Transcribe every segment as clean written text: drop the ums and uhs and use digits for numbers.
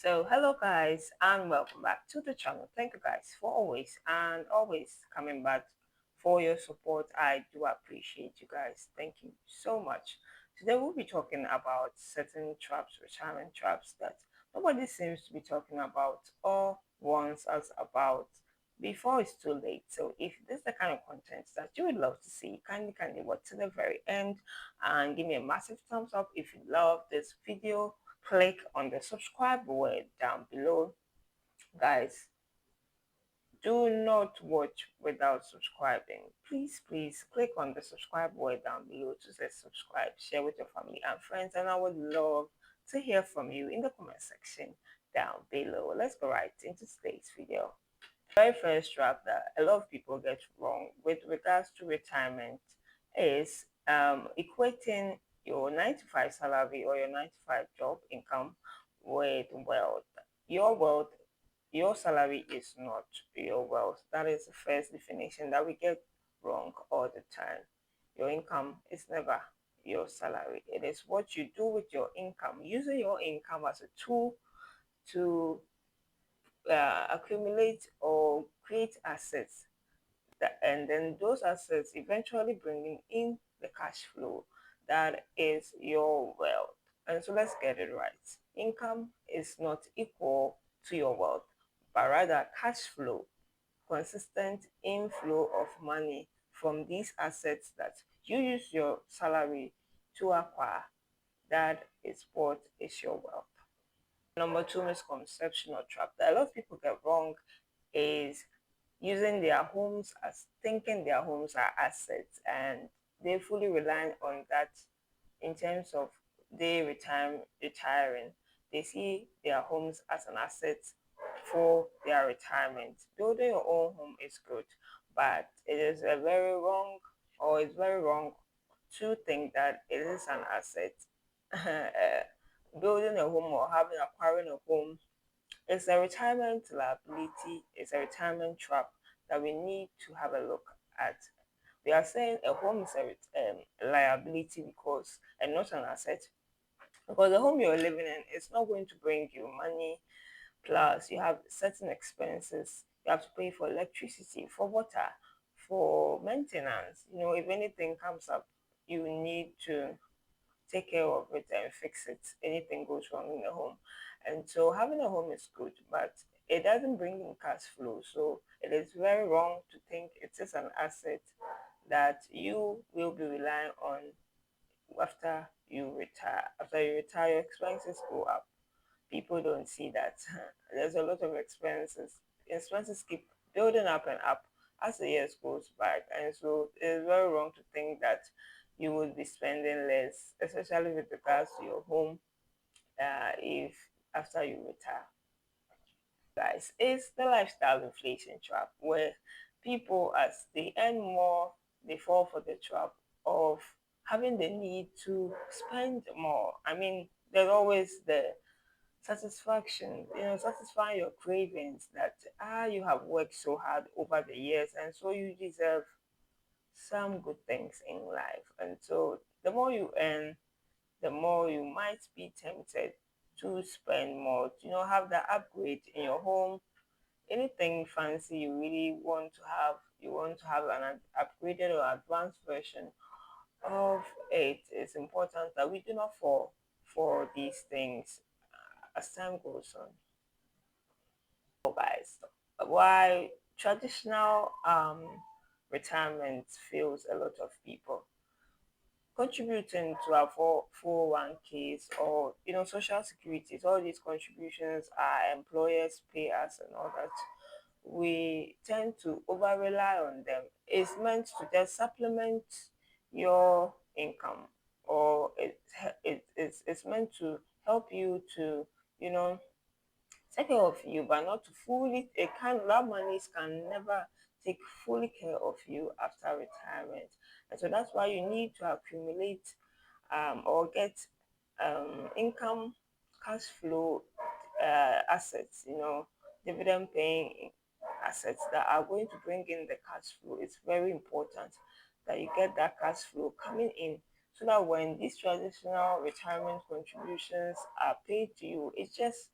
So hello guys and welcome back to the channel. Thank you guys for always coming back for your support. I do appreciate you guys. Thank you so much. Today we'll be talking about certain traps, retirement traps that nobody seems to be talking about or warns us about before it's too late. So if this is the kind of content that you would love to see, kindly watch to the very end and give me a massive thumbs up if you love this video. Click on the subscribe button down below. Guys, do not watch without subscribing. Please click on the subscribe button down below to say subscribe, share with your family and friends, and I would love to hear from you in the comment section down below. Let's go right into today's video. Very first trap that a lot of people get wrong with regards to retirement is equating your 9 to 5 salary or your 9 to 5 job income with wealth. Your wealth, your salary is not your wealth. That is the first definition that we get wrong all the time. Your income is never your salary. It is what you do with your income, using your income as a tool to accumulate or create assets and then those assets eventually bringing in the cash flow that is your wealth. And so let's get it right. Income is not equal to your wealth, but rather cash flow, consistent inflow of money from these assets that you use your salary to acquire. That is what is your wealth. Number two misconception or trap that a lot of people get wrong is using their homes as thinking their homes are assets, and they fully rely on that in terms of they retiring. They see their homes as an asset for their retirement. Building your own home is good, but it is a very wrong or it's very wrong to think that it is an asset. Building a home or acquiring a home is a retirement liability, it's a retirement trap that we need to have a look at. We are saying a home is a liability because and not an asset, because the home you're living in is not going to bring you money. Plus, you have certain expenses. You have to pay for electricity, for water, for maintenance. If anything comes up, you need to take care of it and fix it. Anything goes wrong in the home. And so having a home is good, but it doesn't bring in cash flow. So it is very wrong to think it is an asset that you will be relying on after you retire. After you retire, your expenses go up. People don't see that. There's a lot of expenses. Expenses keep building up and up as the years goes by. And so it's very wrong to think that you would be spending less, especially with regards to your home, if after you retire. Guys, it's the lifestyle inflation trap where people, as they earn more, they fall for the trap of having the need to spend more. I mean, there's always the satisfaction, satisfying your cravings that you have worked so hard over the years, and so you deserve some good things in life. And so the more you earn, the more you might be tempted to spend more, have the upgrade in your home, anything fancy you really want to have. You want to have an upgraded or advanced version of it. It's important that we do not fall for these things as time goes on. So guys, why traditional retirement fails a lot of people? Contributing to our 401ks or social securities, all these contributions our employers pay us and all that, we tend to over rely on them. It's meant to just supplement your income, or it's meant to help you to you know take care of you, but not to fully. It can That monies can never take fully care of you after retirement, and so that's why you need to accumulate or get income, cash flow assets. Dividend paying assets that are going to bring in the cash flow. It's very important that you get that cash flow coming in so that when these traditional retirement contributions are paid to you, it just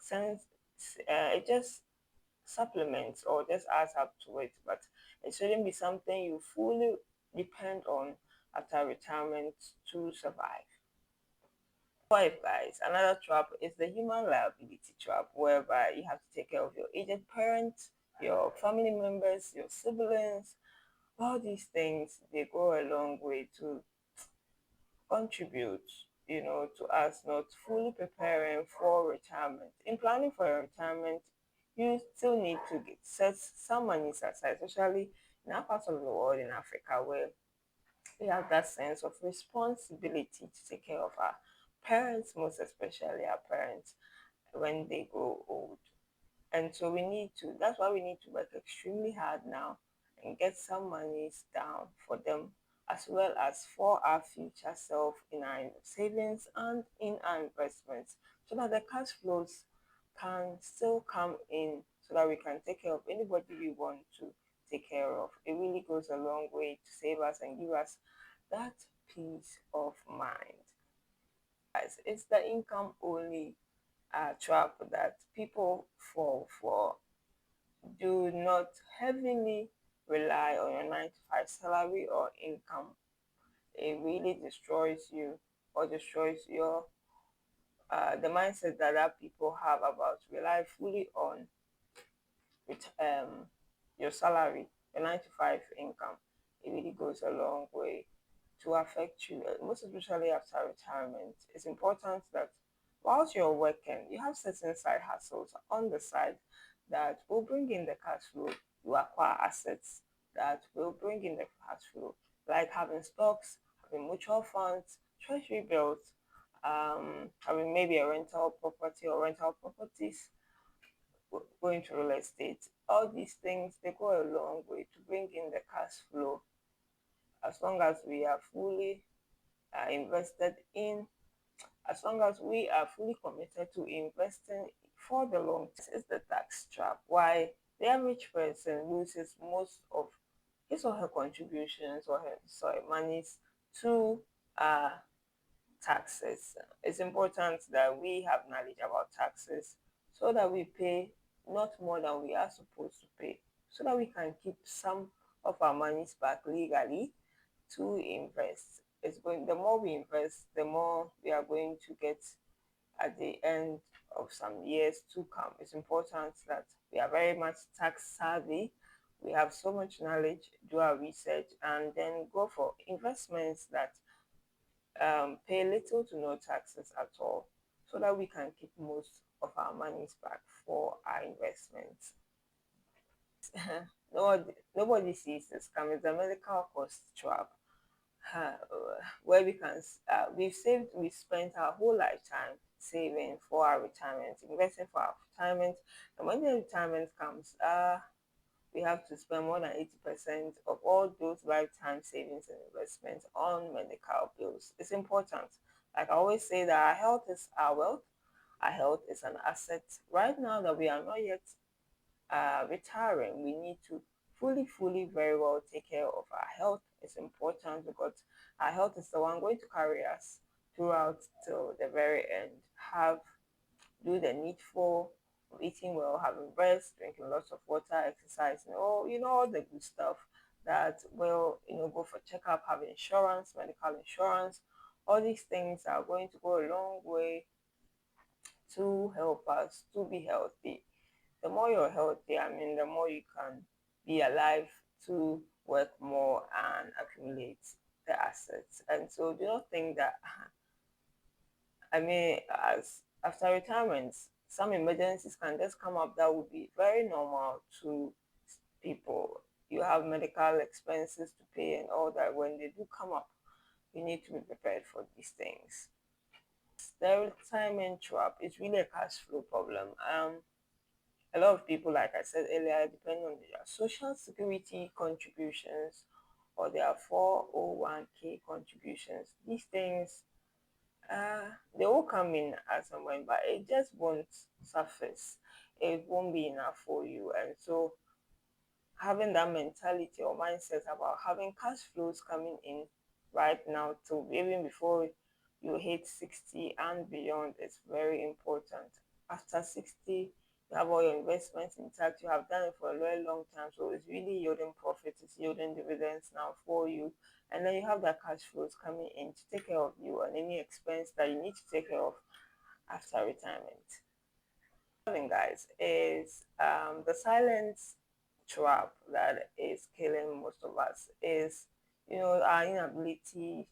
since it just supplements or just adds up to it, but it shouldn't be something you fully depend on after retirement to survive. Five, guys, another trap is the human liability trap, whereby you have to take care of your aged parents, your family members, your siblings. All these things, they go a long way to contribute, to us not fully preparing for retirement. In planning for your retirement, you still need to set some money aside, especially in our part of the world, in Africa, where we have that sense of responsibility to take care of our parents, most especially our parents when they grow old. And so that's why we need to work extremely hard now and get some monies down for them, as well as for our future self in our savings and in our investments, so that the cash flows can still come in, so that we can take care of anybody we want to take care of. It really goes a long way to save us and give us that peace of mind. Guys, it's the income only trap that people fall for. Do not heavily rely on your 9 to 5 salary or income. It really destroys you, or destroys your the mindset that people have about rely fully on with your salary, your 9 to 5 income. It really goes a long way to affect you, most especially after retirement. It's important that whilst you're working, you have certain side hustles on the side that will bring in the cash flow. You acquire assets that will bring in the cash flow, like having stocks, having mutual funds, treasury bills, having maybe a rental property or rental properties, going to real estate. All these things, they go a long way to bring in the cash flow, as long as we are fully invested in, as long as we are fully committed to investing for the long term. This is the tax trap. Why the average person loses most of his or her contributions or her sorry monies to uh, taxes. It's important that we have knowledge about taxes, so that we pay not more than we are supposed to pay, so that we can keep some of our monies back legally to invest. The more we invest, the more we are going to get at the end of some years to come. It's important that we are very much tax savvy. We have so much knowledge, do our research, and then go for investments that pay little to no taxes at all, so that we can keep most of our monies back for our investments. Nobody sees this coming. The medical cost trap, uh, where we spent our whole lifetime saving for our retirement, investing for our retirement, and when the retirement comes, we have to spend more than 80% of all those lifetime savings and investments on medical bills. It's important. Like I always say, that our health is our wealth. Our health is an asset. Right now that we are not yet retiring, we need to fully, very well take care of our health. It's important, because our health is the one going to carry us throughout till the very end. Do the needful, eating well, having rest, drinking lots of water, exercising, all the good stuff that will, go for checkup, have insurance, medical insurance. All these things are going to go a long way to help us to be healthy. The more you're healthy, the more you can be alive to work more and accumulate the assets. And so do not think that, as after retirement, some emergencies can just come up that would be very normal to people. You have medical expenses to pay and all that. When they do come up, you need to be prepared for these things. The retirement trap is really a cash flow problem. A lot of people, like I said earlier, depend on their social security contributions or their 401k contributions. These things, they will come in as and when, but it just won't surface. It won't be enough for you. And so, having that mentality or mindset about having cash flows coming in right now, to even before you hit 60 and beyond, is very important. After 60, you have all your investments intact, you have done it for a very long time, so it's really yielding profits, it's yielding dividends now for you. And then you have that cash flows coming in to take care of you and any expense that you need to take care of after retirement. Thing, guys, is the silence trap that is killing most of us is, our inability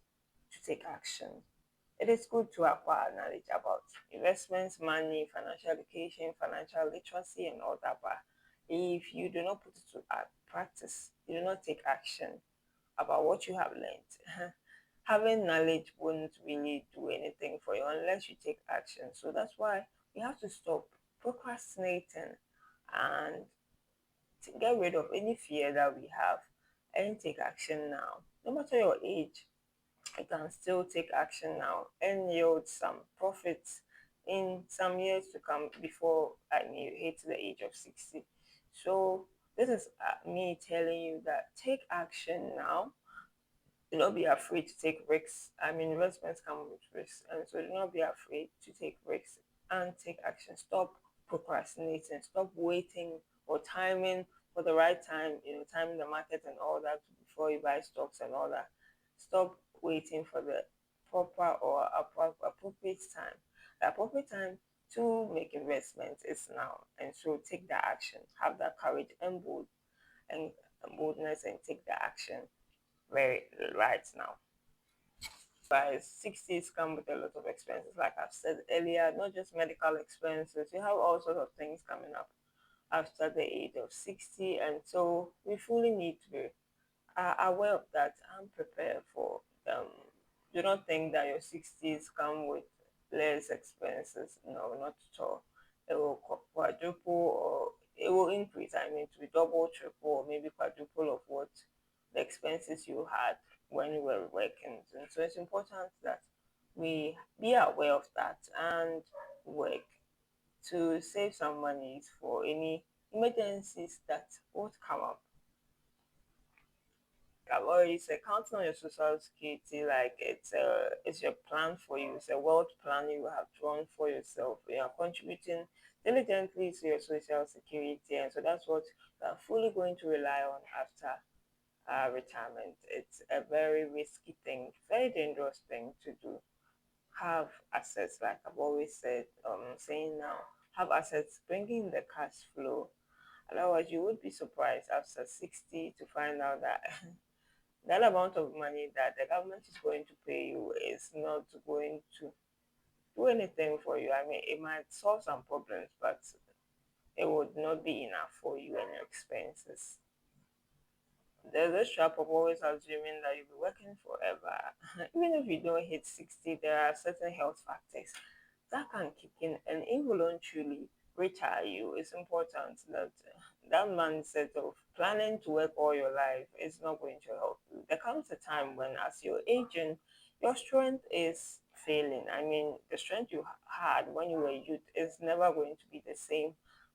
to take action. It is good to acquire knowledge about investments, money, financial education, financial literacy, and all that. But if you do not put it to practice, you do not take action about what you have learned, having knowledge won't really do anything for you unless you take action. So that's why we have to stop procrastinating and to get rid of any fear that we have and take action now. No matter your age, you can still take action now and yield some profits in some years to come before you hit the age of 60. So this is me telling you that take action now. Do not be afraid to take risks. I mean, investments come with risks, and so do not be afraid to take risks and take action. Stop procrastinating. Stop waiting or timing for the right time. Timing the market and all that before you buy stocks and all that. Stop waiting for the proper or appropriate time. The appropriate time to make investments is now, and so take that action. Have that courage and boldness, and take the action very right now. By 60s come with a lot of expenses, like I've said earlier, not just medical expenses. You have all sorts of things coming up after the age of 60, and so we fully need to be aware of that and prepare for them. Do not think that your 60s come with less expenses. No, not at all. It will quadruple, or it will increase. I mean, to be double, triple, or maybe quadruple of what the expenses you had when you were working. And so it's important that we be aware of that and work to save some money for any emergencies that would come up. I've already said, counting on your social security, like it's your plan for you. It's a wealth plan you have drawn for yourself. You are contributing diligently to your social security, and so that's what you are fully going to rely on after retirement. It's a very risky thing, very dangerous thing to do. Have assets, like I've always said, saying now, have assets bringing the cash flow. Otherwise, you would be surprised after 60 to find out that that amount of money that the government is going to pay you is not going to do anything for you. I mean, it might solve some problems, but it would not be enough for you and your expenses. There's this trap of always assuming that you'll be working forever. Even if you don't hit 60, there are certain health factors that can kick in and involuntarily retire you. It's important that that mindset of planning to work all your life is not going to help you. There comes a time when, as you're aging, your strength is failing. I mean, the strength you had when you were youth is never going to be the same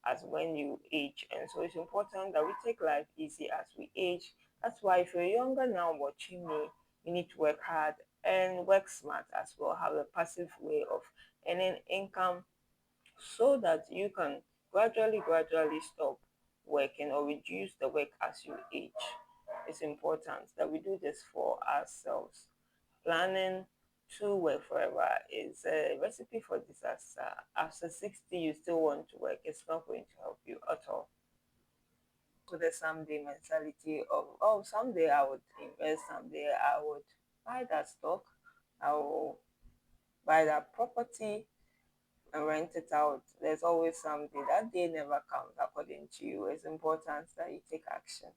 as when you age. And so it's important that we take life easy as we age. That's why if you're younger now watching me, you need to work hard and work smart as well. Have a passive way of earning income so that you can gradually stop working or reduce the work as you age. It's important that we do this for ourselves. Planning to work forever is a recipe for disaster. After 60, you still want to work, it's not going to help you at all. So the someday mentality of, oh, someday I would invest, someday I would buy that stock, I will buy that property and rent it out. There's always someday. That day never comes according to you. It's important that you take action.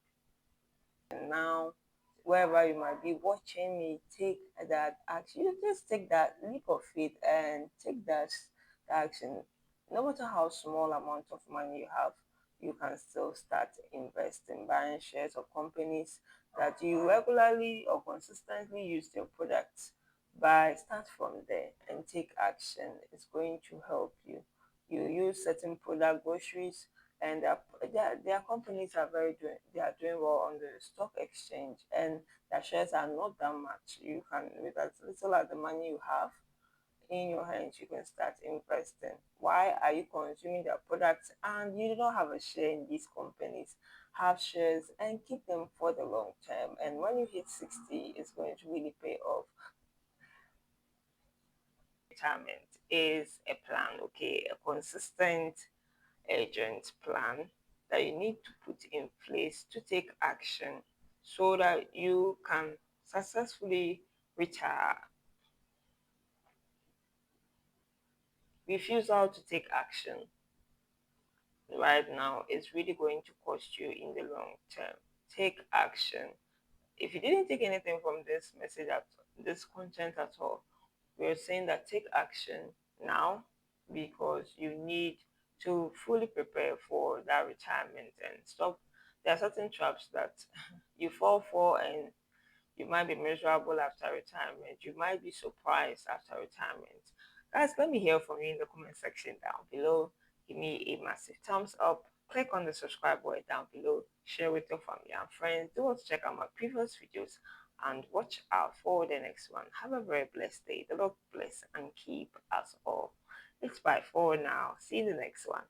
And now, wherever you might be watching me, take that action. You just take that leap of faith and take that action. No matter how small amount of money you have, you can still start investing, buying shares of companies that you regularly or consistently use their products. Start from there and take action. It's going to help you. You use certain product groceries, and their companies are they are doing well on the stock exchange, and their shares are not that much. You can, with as little as the money you have, in your hands, you can start investing. Why are you consuming their products and you do not have a share in these companies? Have shares and keep them for the long term. And when you hit 60, it's going to really pay off. Retirement is a plan, okay, a consistent, urgent plan that you need to put in place to take action so that you can successfully retire. Refusal to take action right now is really going to cost you in the long term. Take action. If you didn't take anything from this message at this content at all, we're saying that take action now because you need to fully prepare for that retirement and stop. There are certain traps that you fall for, and you might be miserable after retirement. You might be surprised after retirement. Guys, let me hear from you in the comment section down below. Give me a massive thumbs up. Click on the subscribe button down below. Share with your family and friends. Do want to check out my previous videos and watch out for the next one. Have a very blessed day. The Lord bless and keep us all. It's bye for now. See you in the next one.